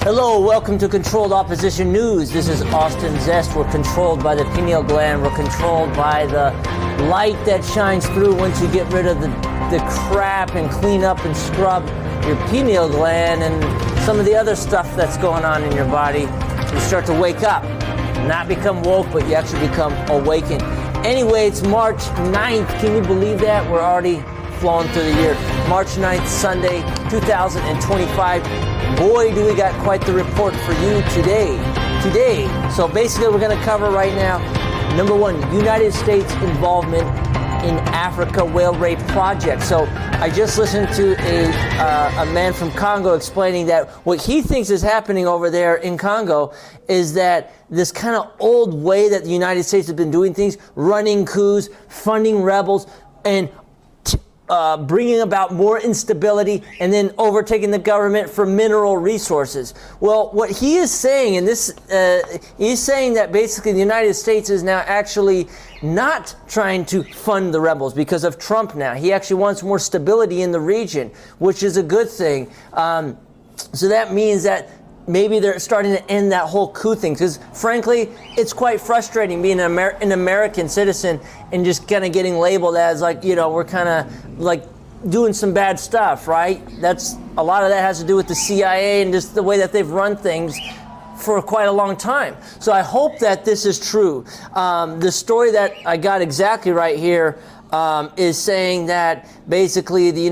Hello, welcome to Controlled Opposition News. This is Austin Zest. We're controlled by the pineal gland. We're controlled by the light that shines through once you get rid of the crap and clean up and scrub your pineal gland and some of the other stuff that's going on in your body. You start to wake up. Not become woke, but you actually become awakened. Anyway, it's March 9th. Can you believe that? We're already flowing through the year. March 9th, Sunday, 2025. Boy, do we got quite the report for you today. So basically we're going to cover right now, number one, United States involvement in Africa whale rape project. So I just listened to a man from Congo explaining that what he thinks is happening over there in Congo is that this kind of old way that the United States has been doing things, running coups, funding rebels, and bringing about more instability and then overtaking the government for mineral resources. Well, what he is saying, and he's saying that basically the United States is now actually not trying to fund the rebels because of Trump now. He actually wants more stability in the region, which is a good thing. So that means that maybe they're starting to end that whole coup thing, because frankly, it's quite frustrating being an American citizen and just kind of getting labeled as like, you know, we're kind of like doing some bad stuff, right? That's a lot of that has to do with the CIA and just the way that they've run things for quite a long time. So I hope that this is true. The story that I got exactly right here is saying that basically the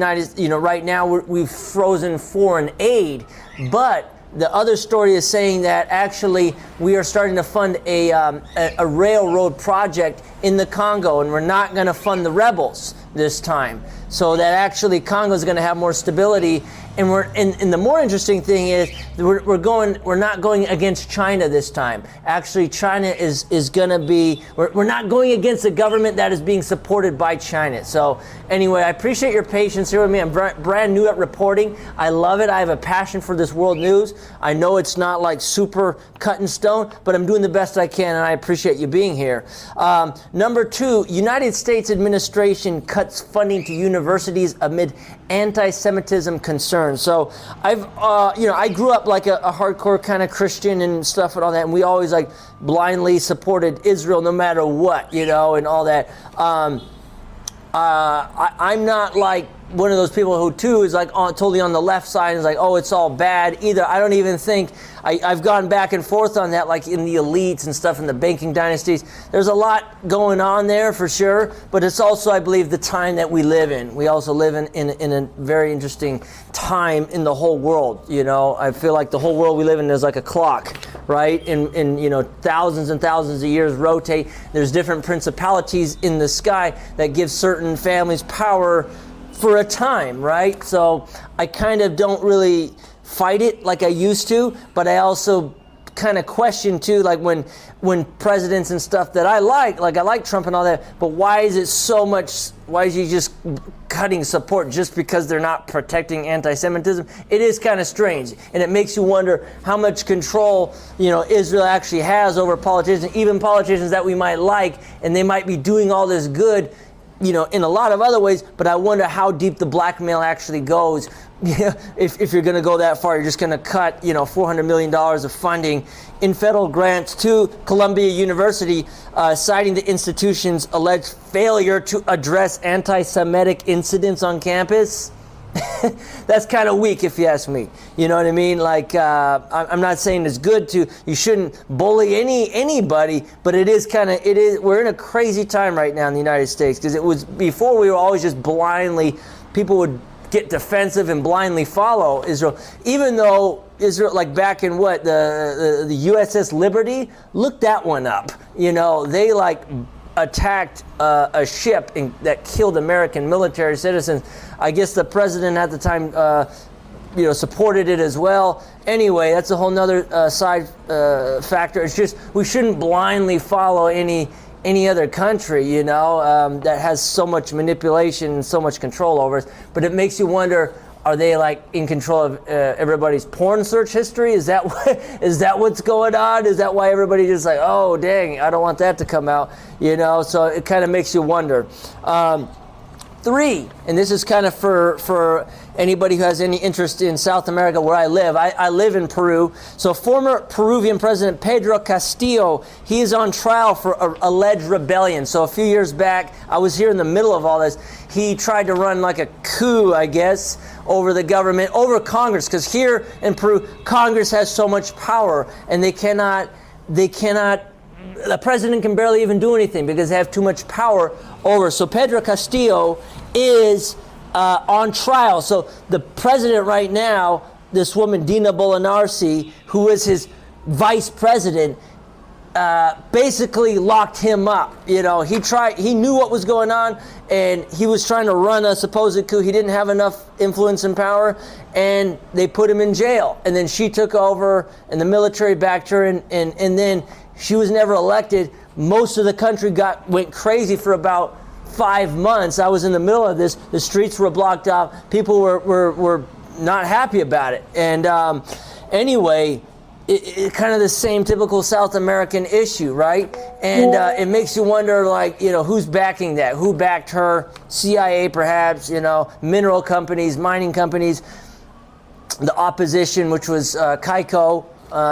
right now we've frozen foreign aid, but the other story is saying that actually we are starting to fund a railroad project in the Congo, and we're not going to fund the rebels this time. So that actually Congo is going to have more stability. And and the more interesting thing is we're not going against China this time. Actually, China is going to be, we're not going against a government that is being supported by China. So anyway, I appreciate your patience here with me. I'm brand new at reporting. I love it. I have a passion for this world news. I know it's not like super cut in stone, but I'm doing the best I can, and I appreciate you being here. Number two, United States administration cuts funding to universities amid anti-Semitism concerns. So I grew up like a hardcore kind of Christian and stuff and all that, and we always like blindly supported Israel no matter what, and all that. I'm not like one of those people who too is like totally on the left side and is like, oh, it's all bad either. I don't even think, I've gone back and forth on that, like in the elites and stuff in the banking dynasties. There's a lot going on there for sure, but it's also, I believe, the time that we live in. We also live in a very interesting time in the whole world. I feel like the whole world we live in is like a clock, right? And thousands and thousands of years rotate. There's different principalities in the sky that give certain families power for a time, right? So I kind of don't really fight it like I used to, but I also kind of question too, like when presidents and stuff that I like Trump and all that, but why is he just cutting support just because they're not protecting anti-Semitism? It is kind of strange, and it makes you wonder how much control, Israel actually has over politicians, even politicians that we might like, and they might be doing all this good, in a lot of other ways, but I wonder how deep the blackmail actually goes. If you're going to go that far, you're just going to cut, $400 million of funding in federal grants to Columbia University, citing the institution's alleged failure to address anti-Semitic incidents on campus. That's kind of weak, if you ask me. You know what I mean? Like, I'm not saying it's good you shouldn't bully anybody, but we're in a crazy time right now in the United States, because it was before we were always just people would get defensive and blindly follow Israel, even though Israel, like back in the USS Liberty, look that one up. They attacked a ship that killed American military citizens. I guess the president at the time, supported it as well. Anyway, that's a whole nother side factor. It's just we shouldn't blindly follow any other country, that has so much manipulation and so much control over us. But it makes you wonder, are they like in control of everybody's porn search history? Is that what's going on? Is that why everybody just like, oh, dang, I don't want that to come out, So it kind of makes you wonder. 3, and this is kind of for anybody who has any interest in South America where I live. I live in Peru. So former Peruvian President Pedro Castillo, he is on trial for alleged rebellion. So a few years back, I was here in the middle of all this. He tried to run like a coup, I guess, over the government, over Congress, because here in Peru, Congress has so much power, and the president can barely even do anything because they have too much power over. So Pedro Castillo is on trial. So the president right now, this woman Dina Bolinarci, who is his vice president, basically locked him up. You know, he knew what was going on, and he was trying to run a supposed coup. He didn't have enough influence and power, and they put him in jail. And then she took over, and the military backed her, and then she was never elected. Most of the country went crazy for about 5 months. I was in the middle of this. The streets were blocked off. People were not happy about it. And anyway, it kind of the same typical South American issue, right? And it makes you wonder, like, you know, who's backing that? Who backed her? CIA, perhaps, you know, mineral companies, mining companies, the opposition, which was Keiko.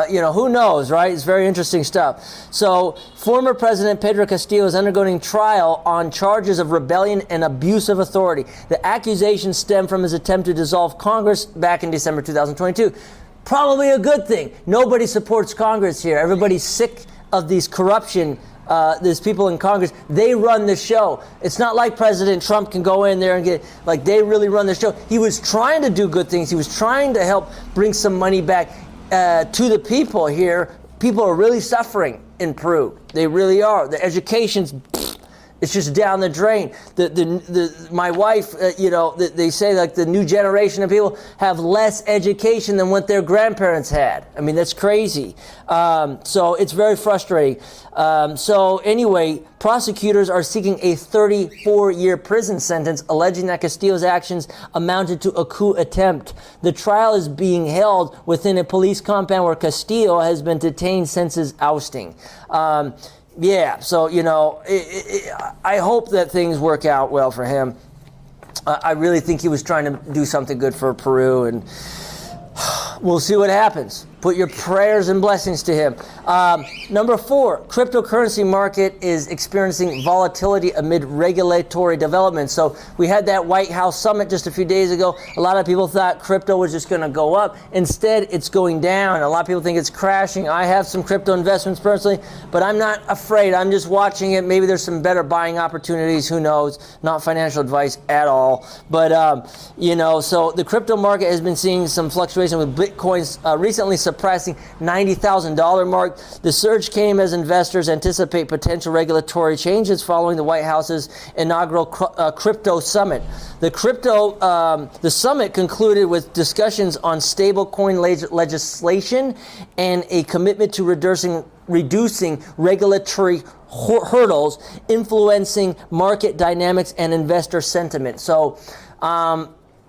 You know, who knows, right? It's very interesting stuff. So, former President Pedro Castillo is undergoing trial on charges of rebellion and abuse of authority. The accusations stem from his attempt to dissolve Congress back in December 2022. Probably a good thing. Nobody supports Congress here. Everybody's sick of these corruption. These people in Congress, they run the show. It's not like President Trump can go in there and get, like, they really run the show. He was trying to do good things. He was trying to help bring some money back to the people here. People are really suffering in Peru. They really are. The education's, it's just down the drain. My wife, you know, they say like the new generation of people have less education than what their grandparents had. I mean, that's crazy. So it's very frustrating. So anyway, prosecutors are seeking a 34-year prison sentence, alleging that Castillo's actions amounted to a coup attempt. The trial is being held within a police compound where Castillo has been detained since his ousting. Yeah, so, you know, I hope that things work out well for him. I really think he was trying to do something good for Peru, and we'll see what happens. Put your prayers and blessings to him. Number 4, cryptocurrency market is experiencing volatility amid regulatory developments. So we had that White House summit just a few days ago. A lot of people thought crypto was just going to go up. Instead, it's going down. A lot of people think it's crashing. I have some crypto investments personally, but I'm not afraid. I'm just watching it. Maybe there's some better buying opportunities. Who knows? Not financial advice at all. But, you know, so the crypto market has been seeing some fluctuation with Bitcoins recently surpassing $90,000 mark. The surge came as investors anticipate potential regulatory changes following the White House's inaugural crypto summit. The summit concluded with discussions on stablecoin legislation and a commitment to reducing regulatory hurdles influencing market dynamics and investor sentiment. So,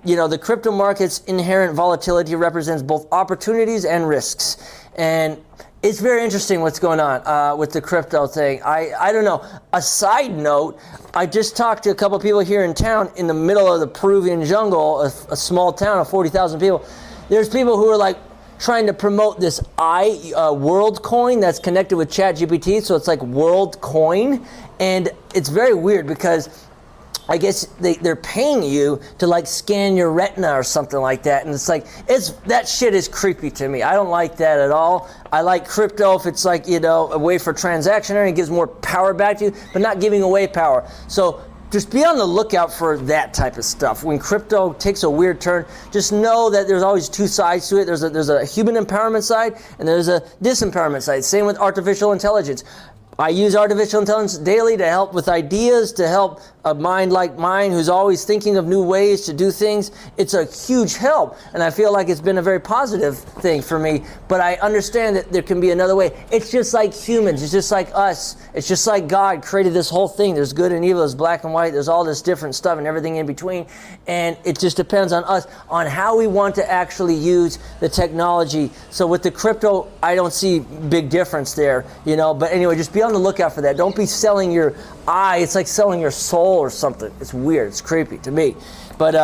you know, the crypto market's inherent volatility represents both opportunities and risks. And it's very interesting what's going on with the crypto thing. I don't know. A side note, I just talked to a couple of people here in town in the middle of the Peruvian jungle, a small town of 40,000 people. There's people who are like trying to promote this world coin that's connected with ChatGPT. So it's like world coin. And it's very weird because I guess they're paying you to like scan your retina or something like that, and it's like that shit is creepy to me. I don't like that at all. I like crypto if it's like, you know, a way for transaction and it gives more power back to you, but not giving away power. So just be on the lookout for that type of stuff. When crypto takes a weird turn, just know that there's always two sides to it. There's a human empowerment side and there's a disempowerment side. Same with artificial intelligence. I use artificial intelligence daily to help with ideas, to help a mind like mine who's always thinking of new ways to do things. It's a huge help, and I feel like it's been a very positive thing for me, but I understand that there can be another way. It's just like humans. It's just like us. It's just like God created this whole thing. There's good and evil. There's black and white. There's all this different stuff and everything in between, and it just depends on us, on how we want to actually use the technology. So with the crypto, I don't see big difference there, you know, but anyway, just be on the lookout for that. Don't be selling your eye. It's like selling your soul soul or something. It's weird. It's creepy to me. But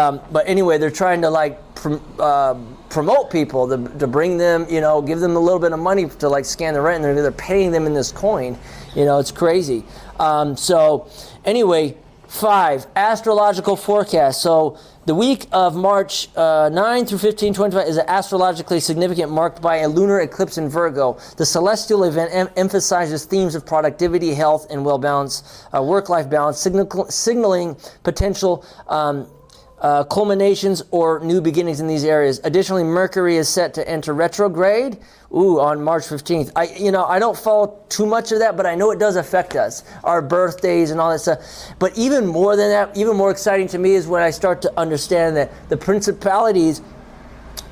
anyway, they're trying to like promote people to bring them, you know, give them a little bit of money to like scan the rent, and they're paying them in this coin. You know, it's crazy. So anyway, 5, astrological forecast. So the week of March 9 through 15, 2025 is astrologically significant, marked by a lunar eclipse in Virgo. The celestial event emphasizes themes of productivity, health, and well-balanced work-life balance, signaling potential culminations or new beginnings in these areas. Additionally, Mercury is set to enter retrograde on March 15th. I don't follow too much of that, but I know it does affect us, our birthdays and all that stuff. But even more than that, even more exciting to me is when I start to understand that the principalities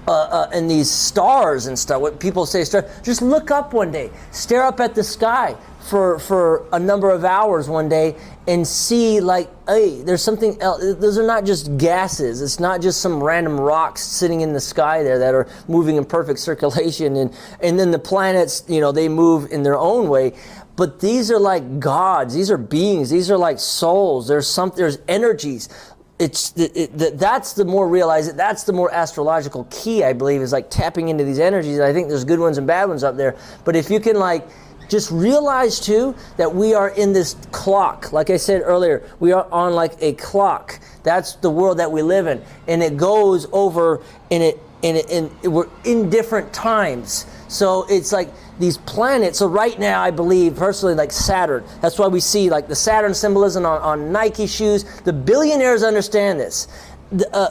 and these stars and stuff, what people say, just look up one day, stare up at the sky for a number of hours one day and see, like, hey, there's something else. Those are not just gases. It's not just some random rocks sitting in the sky there that are moving in perfect circulation. And then the planets, you know, they move in their own way. But these are like gods. These are beings. These are like souls. There's energies. That's the more realized, that's the more astrological key, I believe, is like tapping into these energies. I think there's good ones and bad ones up there. But if you can like just realize too that we are in this clock. Like I said earlier, we are on like a clock. That's the world that we live in, and it goes over and we're in different times. So it's like these planets. So right now, I believe personally, like Saturn. That's why we see like the Saturn symbolism on Nike shoes. The billionaires understand this.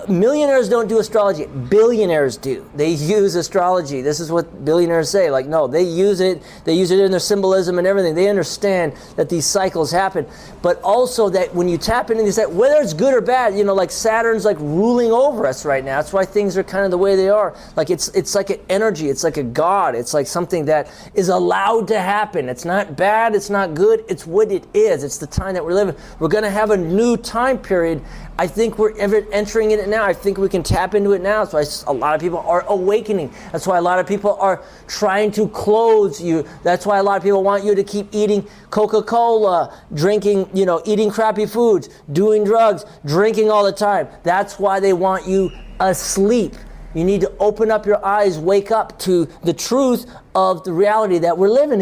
Millionaires don't do astrology. Billionaires do. They use astrology. This is what billionaires say. Like, no, they use it. They use it in their symbolism and everything. They understand that these cycles happen. But also that when you tap into this, whether it's good or bad, you know, like Saturn's like ruling over us right now. That's why things are kind of the way they are. Like it's like an energy. It's like a god. It's like something that is allowed to happen. It's not bad. It's not good. It's what it is. It's the time that we're living. We're going to have a new time period. I think we're entering in it now. I think we can tap into it now. That's why a lot of people are awakening. That's why a lot of people are trying to clothe you. That's why a lot of people want you to keep eating Coca-Cola, drinking, you know, eating crappy foods, doing drugs, drinking all the time. That's why they want you asleep. You need to open up your eyes, wake up to the truth of the reality that we're living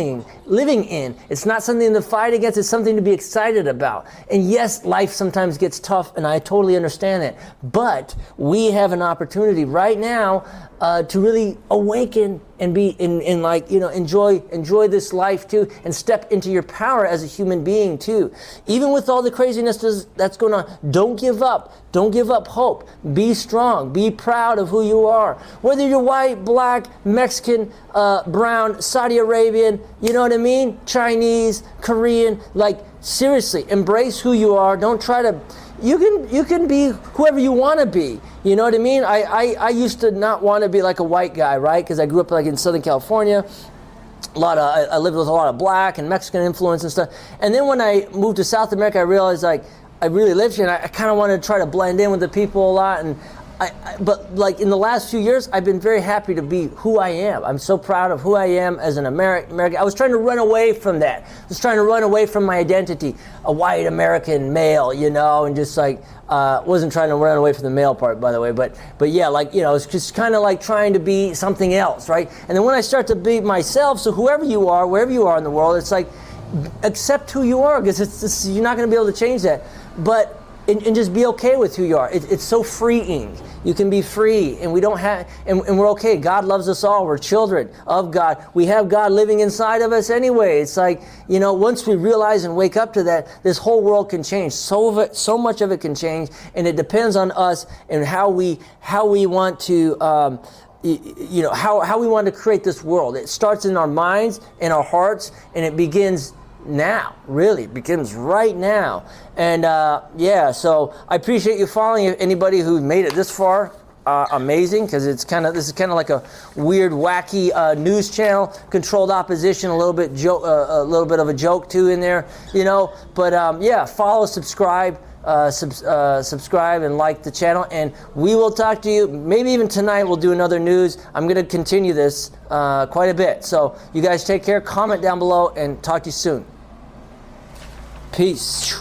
in. It's not something to fight against, it's something to be excited about. And yes, life sometimes gets tough, and I totally understand that. But we have an opportunity right now to really awaken and be in like, you know, enjoy this life too, and step into your power as a human being too. Even with all the craziness that's going on, don't give up. Don't give up hope. Be strong. Be proud of who you are. Whether you're white, black, Mexican, brown, Saudi Arabian, you know what I mean? Chinese, Korean, like seriously, embrace who you are. Don't try to, you can be whoever you want to be. You know what I mean? I used to not want to be like a white guy, right? Because I grew up like in Southern California. I lived with a lot of black and Mexican influence and stuff. And then when I moved to South America, I realized like I really lived here, and I kind of wanted to try to blend in with the people a lot. And but like in the last few years, I've been very happy to be who I am. I'm so proud of who I am as an American. I was trying to run away from that. I was trying to run away from my identity, a white American male, you know, and just like wasn't trying to run away from the male part, by the way. But yeah, like, you know, it's just kind of like trying to be something else, right? And then when I start to be myself, so whoever you are, wherever you are in the world, it's like accept who you are, because you're not going to be able to change that. But and just be okay with who you are. It's so freeing. You can be free, and we don't have, and we're okay. God loves us all. We're children of God. We have God living inside of us anyway. It's like, you know, once we realize and wake up to that, this whole world can change. So much of it can change, and it depends on us and how we want to. You know, how we want to create this world. It starts in our minds, in our hearts, and it begins now. Really begins right now. And yeah, so I appreciate you following. Anybody who made it this far, amazing, because this is kind of like a weird, wacky news channel, controlled opposition, a little bit of a joke too in there, you know. But yeah, follow, subscribe, subscribe and like the channel, and we will talk to you. Maybe even tonight we'll do another news. I'm going to continue this quite a bit. So you guys take care, comment down below, and talk to you soon. Peace.